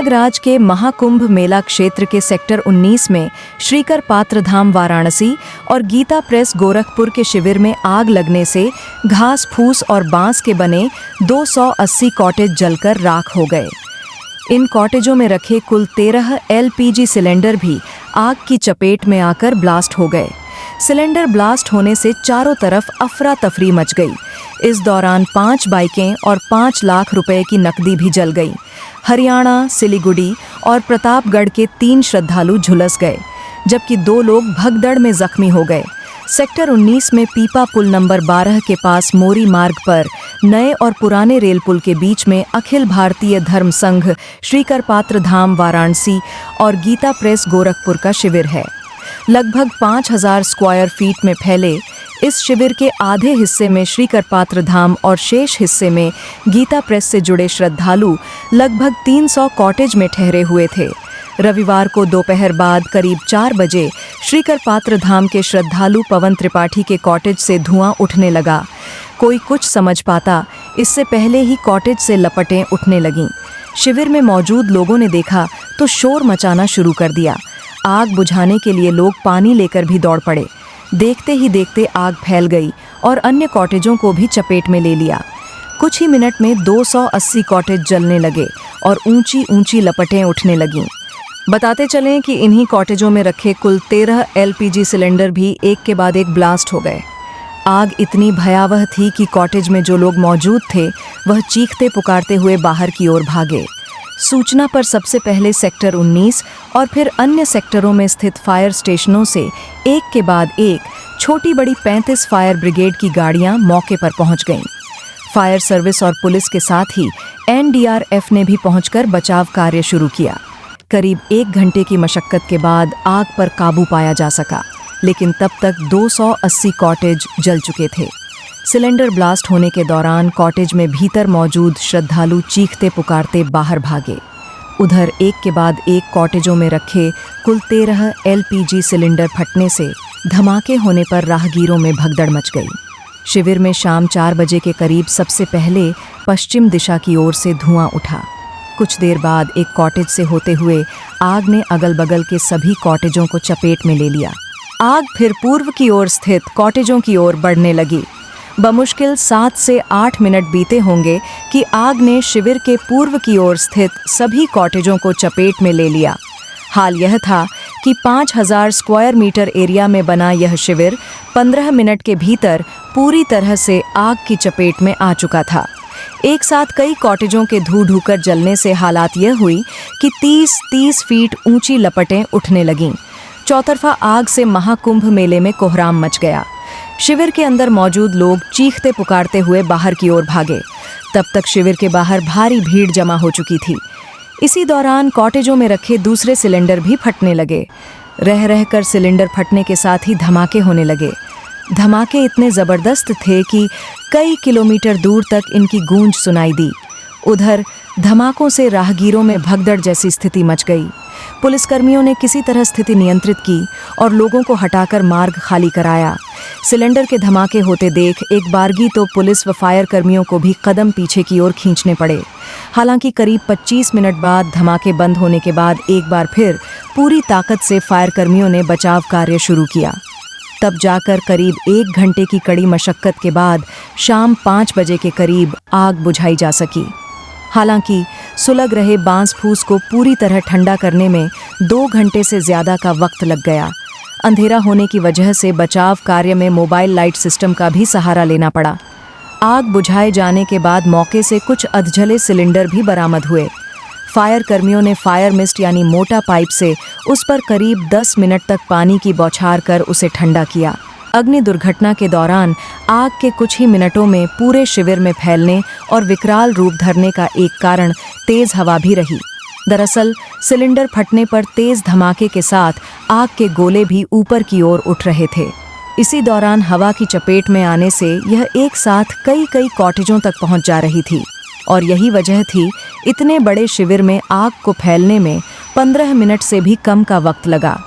प्रयागराज के महाकुंभ मेला क्षेत्र के सेक्टर 19 में श्रीकर पात्र धाम वाराणसी और गीता प्रेस गोरखपुर के शिविर में आग लगने से घास फूस और बांस के बने 280 कॉटेज जलकर राख हो गए। इन कॉटेजों में रखे कुल 13 LPG सिलेंडर भी आग की चपेट में आकर ब्लास्ट हो गए। सिलेंडर ब्लास्ट होने से चारों तरफ अफरा तफरी मच गई। इस दौरान 5 बाइकें और 5 लाख रुपए की नकदी भी जल गई। हरियाणा, सिलीगुड़ी और प्रतापगढ़ के 3 श्रद्धालु झुलस गए, जबकि 2 लोग भगदड़ में जख्मी हो गए। सेक्टर 19 में पीपा पुल नंबर 12 के पास मोरी मार्ग पर नए और पुराने रेल पुल के बीच में अखिल भारतीय धर्म संघ श्रीकर पात्र धाम वाराणसी और गीता प्रेस गोरखपुर का शिविर है। लगभग 5000 स्क्वायर फीट में फैले इस शिविर के आधे हिस्से में श्रीकर पात्र धाम और शेष हिस्से में गीता प्रेस से जुड़े श्रद्धालु लगभग 300 कॉटेज में ठहरे हुए थे। रविवार को दोपहर बाद करीब 4 बजे श्रीकर पात्र धाम के श्रद्धालु पवन त्रिपाठी के कॉटेज से धुआं उठने लगा। कोई कुछ समझ पाता, इससे पहले ही कॉटेज से लपटें उठने लगीं। शिविर में मौजूद लोगों ने देखा तो शोर मचाना शुरू कर दिया। आग बुझाने के लिए लोग पानी लेकर भी दौड़ पड़े। देखते ही देखते आग फैल गई और अन्य कॉटेजों को भी चपेट में ले लिया। कुछ ही मिनट में 280 कॉटेज जलने लगे और ऊंची ऊंची लपटें उठने लगीं। बताते चलें कि इन्हीं कॉटेजों में रखे कुल 13 LPG सिलेंडर भी एक के बाद एक ब्लास्ट हो गए। आग इतनी भयावह थी कि कॉटेज में जो लोग मौजूद थे वह चीखते पुकारते हुए बाहर की ओर भागे। सूचना पर सबसे पहले सेक्टर 19 और फिर अन्य सेक्टरों में स्थित फायर स्टेशनों से एक के बाद एक छोटी बड़ी 35 फायर ब्रिगेड की गाड़ियां मौके पर पहुंच गईं। फायर सर्विस और पुलिस के साथ ही NDRF ने भी पहुंचकर बचाव कार्य शुरू किया। करीब 1 घंटे की मशक्कत के बाद आग पर काबू पाया जा सका, लेकिन तब तक 280 कॉटेज जल चुके थे। सिलेंडर ब्लास्ट होने के दौरान कॉटेज में भीतर मौजूद श्रद्धालु चीखते पुकारते बाहर भागे। उधर एक के बाद एक कॉटेजों में रखे कुल 13 LPG सिलेंडर फटने से धमाके होने पर राहगीरों में भगदड़ मच गई। शिविर में शाम 4 बजे के करीब सबसे पहले पश्चिम दिशा की ओर से धुआं उठा। कुछ देर बाद एक कॉटेज से होते हुए आग ने अगल बगल के सभी कॉटेजों को चपेट में ले लिया। आग फिर पूर्व की ओर स्थित कॉटेजों की ओर बढ़ने लगी। बमुश्किल 7 से 8 मिनट बीते होंगे कि आग ने शिविर के पूर्व की ओर स्थित सभी कॉटेजों को चपेट में ले लिया। हाल यह था कि 5000 स्क्वायर मीटर एरिया में बना यह शिविर 15 मिनट के भीतर पूरी तरह से आग की चपेट में आ चुका था। एक साथ कई कॉटेजों के धू कर जलने से हालात यह हुई कि 30 फीट ऊंची लपटें उठने लगीं। चौतरफा आग से महाकुंभ मेले में कोहराम मच गया। शिविर के अंदर मौजूद लोग चीखते पुकारते हुए बाहर की ओर भागे। तब तक शिविर के बाहर भारी भीड़ जमा हो चुकी थी। इसी दौरान कॉटेजों में रखे दूसरे सिलेंडर भी फटने लगे। रह रहकर सिलेंडर फटने के साथ ही धमाके होने लगे। धमाके इतने जबरदस्त थे कि कई किलोमीटर दूर तक इनकी गूंज सुनाई दी। उधर धमाकों से राहगीरों में भगदड़ जैसी स्थिति मच गई। पुलिसकर्मियों ने किसी तरह स्थिति नियंत्रित की और लोगों को हटाकर मार्ग खाली कराया। सिलेंडर के धमाके होते देख एक बारगी तो पुलिस व फायर कर्मियों को भी कदम पीछे की ओर खींचने पड़े। हालांकि करीब 25 मिनट बाद धमाके बंद होने के बाद एक बार फिर पूरी ताकत से फायर कर्मियों ने बचाव कार्य शुरू किया। तब जाकर करीब 1 घंटे की कड़ी मशक्कत के बाद शाम 5 बजे के करीब आग बुझाई जा सकी। हालांकि सुलग रहे बांस फूस को पूरी तरह ठंडा करने में 2 घंटे से ज़्यादा का वक्त लग गया। अंधेरा होने की वजह से बचाव कार्य में मोबाइल लाइट सिस्टम का भी सहारा लेना पड़ा। आग बुझाए जाने के बाद मौके से कुछ अधजले सिलेंडर भी बरामद हुए। फायर कर्मियों ने फायर मिस्ट यानी मोटा पाइप से उस पर करीब 10 मिनट तक पानी की बौछार कर उसे ठंडा किया। अग्नि दुर्घटना के दौरान आग के कुछ ही मिनटों में पूरे शिविर में फैलने और विकराल रूप धरने का एक कारण तेज हवा भी रही। दरअसल सिलेंडर फटने पर तेज धमाके के साथ आग के गोले भी ऊपर की ओर उठ रहे थे। इसी दौरान हवा की चपेट में आने से यह एक साथ कई कॉटेजों तक पहुंच जा रही थी और यही वजह थी इतने बड़े शिविर में आग को फैलने में 15 मिनट से भी कम का वक्त लगा।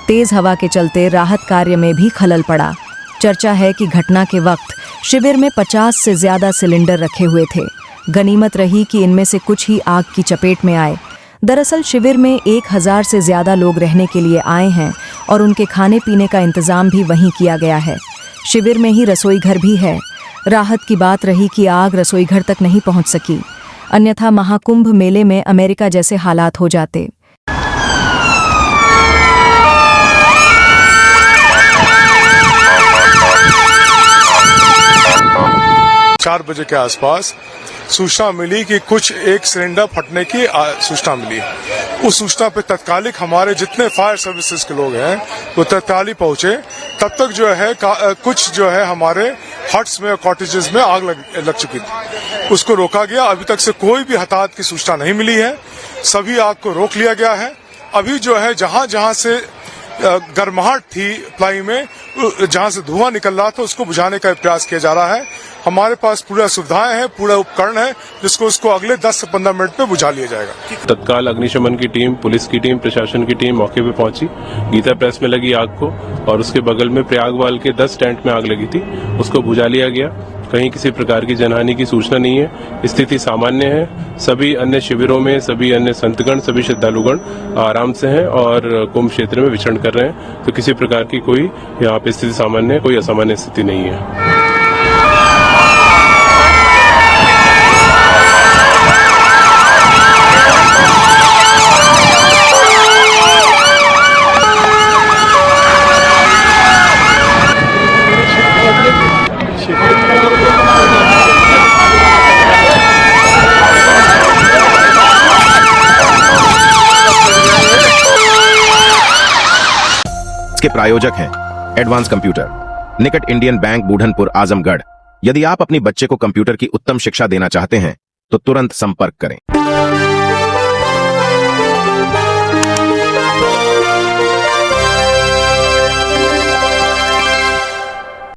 तेज हवा के चलते राहत कार्य में भी खलल पड़ा। चर्चा है कि घटना के वक्त शिविर में 50 से ज्यादा सिलेंडर रखे हुए थे। गनीमत रही कि इनमें से कुछ ही आग की चपेट में आए। दरअसल शिविर में 1000 से ज्यादा लोग रहने के लिए आए हैं और उनके खाने पीने का इंतजाम भी वहीं किया गया है। शिविर में ही रसोई घर भी है। राहत की बात रही कि आग रसोई घर तक नहीं पहुंच सकी, अन्यथा महाकुंभ मेले में अमेरिका जैसे हालात हो जाते। 4 बजे के आसपास सूचना मिली कि कुछ एक सिलेंडर फटने की सूचना मिली। उस सूचना पे तत्कालिक हमारे जितने फायर सर्विसेज के लोग हैं वो तत्कालिक पहुंचे। तब तक जो है कुछ जो है हमारे हट्स में और कॉटेजेस में आग लग चुकी थी। उसको रोका गया। अभी तक से कोई भी हताहत की सूचना नहीं मिली है। सभी आग को रोक लिया गया है। अभी जो है जहां से गर्माहट थी प्लाई में, जहां से धुआं निकल रहा था, उसको बुझाने का प्रयास किया जा रहा है। हमारे पास पूरा सुविधाएं हैं, पूरा उपकरण है, जिसको उसको अगले 10 से 15 मिनट में बुझा लिया जाएगा। तत्काल अग्निशमन की टीम, पुलिस की टीम, प्रशासन की टीम मौके पे पहुंची। गीता प्रेस में लगी आग को और उसके बगल में प्रयागवाल के 10 टेंट में आग लगी थी, उसको बुझा लिया गया। कहीं किसी प्रकार की जनहानि की सूचना नहीं है। स्थिति सामान्य है। सभी अन्य शिविरों में सभी अन्य संतगण, सभी श्रद्धालुगण आराम से हैं और कुंभ क्षेत्र में विचरण कर रहे हैं। तो किसी प्रकार की कोई यहाँ पे स्थिति सामान्य है, कोई असामान्य स्थिति नहीं है। इसके प्रायोजक हैं एडवांस कंप्यूटर, निकट इंडियन बैंक, बूढ़नपुर, आजमगढ़। यदि आप अपनी बच्चे को कंप्यूटर की उत्तम शिक्षा देना चाहते हैं तो तुरंत संपर्क करें।